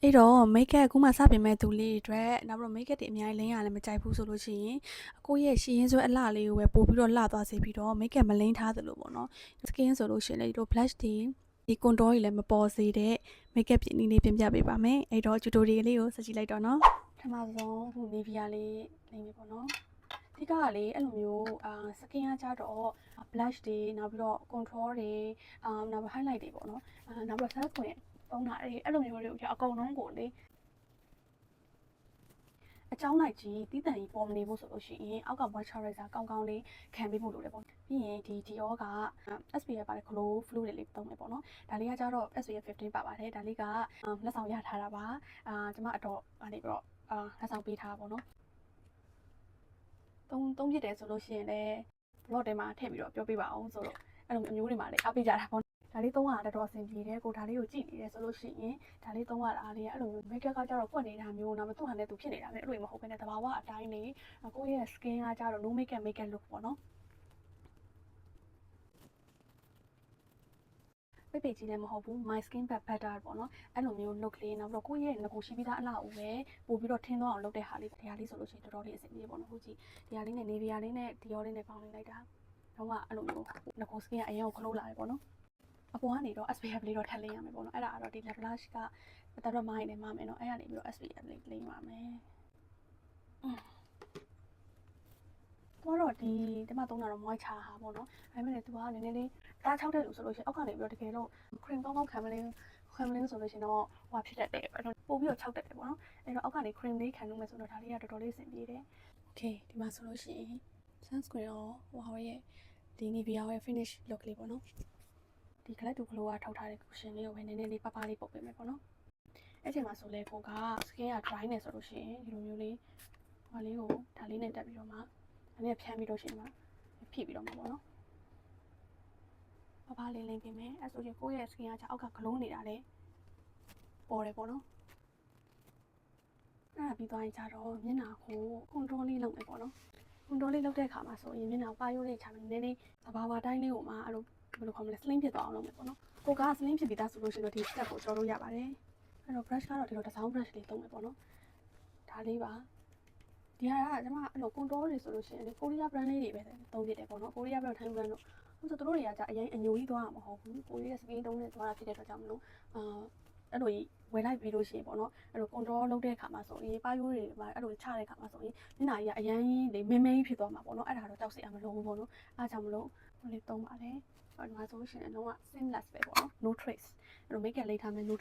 အဲ့တော့ makeup အခုမှစပြင်မဲ့သူလေးတွေအတွက်နောက်ပြီးတော့ makeup တွေအများကြီးလင်းရလည်းမကြိုက်ဘူးဆိုလို့ရှိရင်ကိုယ့်ရဲ့ရှည်ရင်းစွဲအလှလေးကိုပဲပို့ပြီးတော့လှသွားစေပြီးတော့ makeup မလင်းထားသလိုပေါ့နော် skin ဆိုလို့ရှိရင်လည်းဒီလို blush တွေဒီ contour တွေလည်းမပေါ်စေတဲ့ makeup ပြင်နည်းလေးပြင်ပြပေးပါမယ်အဲ့တော့ tutorial လေးကိုဆက်ကြည့်လိုက်တော့နော်ပထမဆုံးခု Nivea လေးလိမ့်ပြီပေါ့နော်အဓိကကလေအဲ့လိုမျိုးskin ကကြတော့ blush တွေနောက်ပြီးတော့ contour တွေနောက်ပြီး highlight တွေပေါ့နော်နောက်ပြီး sunscreen သုံးတာအဲ့လိုမျိုးတွေကိုအကုန်လုံးကိုလေအကြောင်းလိုက်ကြီးတီးတန့်ကြီးပေါ်မနေဖို့ဆိုလို့ရှိရင်အောက်က moisturizer ကောင်းကောင်းလေးခံပေးဖို့လိုတယ်ပေါ့ပြီးရင်ဒီ Dior က SPF ပါတယ် glow fluid လေးသုံးမယ်ပေါ့နော်ဒါလေးကကြတော့ SPF 15ပါပါတယ်ဒါလေးကလက်ဆောင်ရထားတာပါကျမအတော့ကနေပြီးတော့လက်ဆောင်ပေးထားတာပေါ့နော်သုံးဖြစ်တယ်ဆိုလို့ရှိရင်လည်း blog ထဲမှာထည့်ပြီးတော့ပြောပြပါအောင်ဆိုတော့အဲ့လိုမျိုးတွေမှာလည်းအားပေးကြတာပေါ့ဒါလေးသုံးရတာတော်တော်အဆင်ပြေတယ်ကိုဒါလေးကိုကြည့်နေတယ်ဆိုလို့ရှိရင်ဒါလေးသုံးရတာလေးအဲ့လိုမျိုး makeup ကကြတော့ကွက်နေတာမျိုးနောက်မသူ့ဟာနဲ့သူဖြစ်နေတာပဲအဲ့လိုမဟုတ်ဘဲနဲ့တဘာဝအတိုင်းနေကိုယ့်ရဲ့ skin ကကြတော့ no makeup look ပေါ့နော်ပိတ်ပိတ်ကြီးလည်းမဟုတ်ဘူး my skin better ပေါ့နော်အဲ့လိုမျိုး look လေးနောက်တော့ကိုယ့်ရဲ့ငကိုရှိပြီးသားအလှအူပဲပို့ပြီးတော့ထင်းသွားအောင်လုပ်တဲ့ဟာလေးတရားလေးဆိုလို့ရှိရင်တော်တော်လေးအဆင်ပြေပေါ့နော်ဟုတ်ကြည့်တရားလေးနဲ့ Nivea လေးနဲ့ Dior လေးနဲ့ပေါင်းလိုက်တာတော့အဲ့လိုမျိုးငကို skin ကအရင်က glow လာတယ်ပေါ့နော်အပေါ်ကနေတော့ SPF လေးတော့ထပ်လင်းရမယ်ပေါ့နော်အဲ့ဒါကတော့ဒီ lip blush ကတော်တော်မိုင်းနေမှာမယ်နော်အဲ့ကနေပြီးတော့ SPF လေးလင်းပါမယ်တော့ဒီမှာသုံးတာတော့ moisture ဟာပေါ့နော်ဒါပေမဲ့သူကနည်းနည်းလေးတားချောက်တဲ့လူဆိုလို့ရှိရင်အောက်ကနေပြီးတော့တကယ်တော့ cream ကောင်းကောင်းခံမလင်းဆိုလို့ရှိရင်တော့ဟိုဖြစ်တတ်တယ်အဲ့တော့ပို့ပြီးတော့ချောက်တတ်တယ်ပေါ့နော်အဲ့တော့အောက်ကနေ cream လေးခံလို့မယ်ဆိုတော့ဒါလေးကတော်တော်လေးအဆင်ပြေတယ် okay ဒီမှာဆိုလို့ရှိရင် sunscreen ရောဟိုရဲ့ဒီ Nivea ရဲ့ finish look လေးပေါ့နော်ဒီ glass to glow ကထောက်ထားတဲ့ cushion လေးကိုပဲနည်းနည်းလေးပပလေးပုတ်ပေးမယ်ပေါ့နော်အဲ့ချိန်မှာဆိုလဲကိုက skin က dry နေဆိုလို့ရှိရင်ဒီလိုမျိုးလေးဟိုလေးကိုဒါလေးနဲ့တက်ပြီးတော့မှဒါလေးဖြန်းပြီးတော့ရှင်မှာဖိပြီးတော့မှာပေါ့နော်ပပလေးလင်းပေးမယ်အဲ့ဆိုရင်ကိုယ့်ရဲ့ skin ကအောက်က glow နေတာလေပေါ်တယ်ပေါ့နော်အဲ့ဒါပြီးသွားရင်ကြတော့မျက်နှာကို contour လေးလုပ်မယ်ပေါ့နော် contour လေးလုပ်တဲ့အခါမှာဆိုရင်မျက်နှာပါရိုးလေးချမယ်နည်းနည်းလေးသဘာဝတိုင်းလေးကိုမှအဲ့လိုဘယ်လိုခေါ်မလဲ slim ဖြစ်သွားအောင်လုပ်မယ်ပေါ့နော်ကိုက slim ဖြစ်ပြီးသားဆိုလို့ရှိရင်တော့ဒီ step ကိုကျော်လို့ရပါတယ်အဲ့တော့ brush ကတော့ဒီလိုတစ်စောင်း brush လေးသုံးမယ်ပေါ့နော်ဒါလေးပါဒီဟာကကျွန်မအဲ့လို contour တွေဆိုလို့ရှိရင်ကိုရီးယား brand လေးတွေပဲသုံးဖြစ်တယ်ပေါ့နော်ကိုရီးယား brand ထိုင်း brand တို့ဆိုတော့တို့တွေကကြာအရင်အညိုကြီးသွားမှာမဟုတ်ဘူးကိုရီးယား skin တုံးနဲ့သွားတာဖြစ်တဲ့အတွက်ကြောင့်မလို့အဲ့လိုကြီးဝယ်လိုက်ပြီးလို့ရှိရင်ပေါ့နော်အဲ့လို control လုပ်တဲ့အခါမှာဆိုရင်ပါရိုးတွေပါအဲ့လိုချတဲ့အခါမှာဆိုရင်မျက်နှာကြီးကအရန်ကြီးလေမင်းမင်းဖြစ်သွားမှာပေါ့နော်အဲ့ဒါတော့တောက်စရာမလိုဘူးပေါ့နော်အားကြောင့်မလို့ဟိုလေးသုံးပါလေဒီမှာဆိုလို့ရှိရင်လုံးဝ seamless ပဲပေါ့နော် no trace အဲ့လို make up လေးထားမယ် no